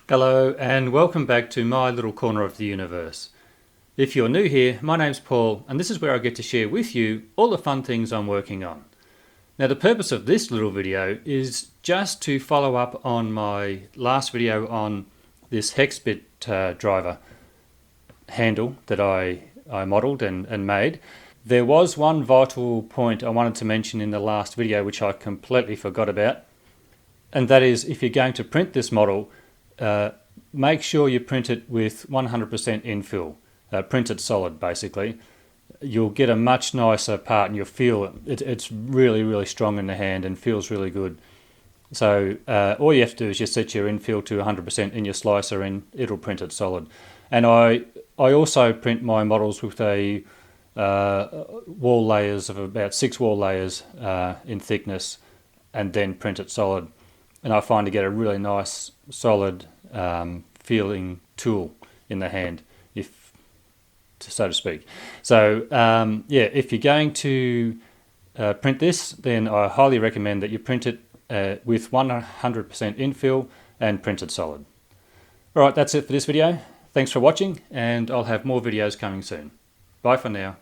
Hello and welcome back to my little corner of the universe. If you're new here, my name's Paul and this is where I get to share with you all the fun things I'm working on. Now the purpose of this little video is just to follow up on my last video on this Hexbit driver handle that I modelled and made. There was one vital point I wanted to mention in the last video which I completely forgot about, and that is if you're going to print this model, make sure you print it with 100% infill, print it solid basically. You'll get a much nicer part and you'll feel it's really strong in the hand and feels really good. So all you have to do is just set your infill to 100% in your slicer and it'll print it solid. And I also print my models with a wall layers of about 6 wall layers in thickness and then print it solid. And I find to get a really nice solid feeling tool in the hand, so to speak. So yeah, if you're going to print this, then I highly recommend that you print it with 100% infill and print it solid. Alright, that's it for this video. Thanks for watching and I'll have more videos coming soon. Bye for now.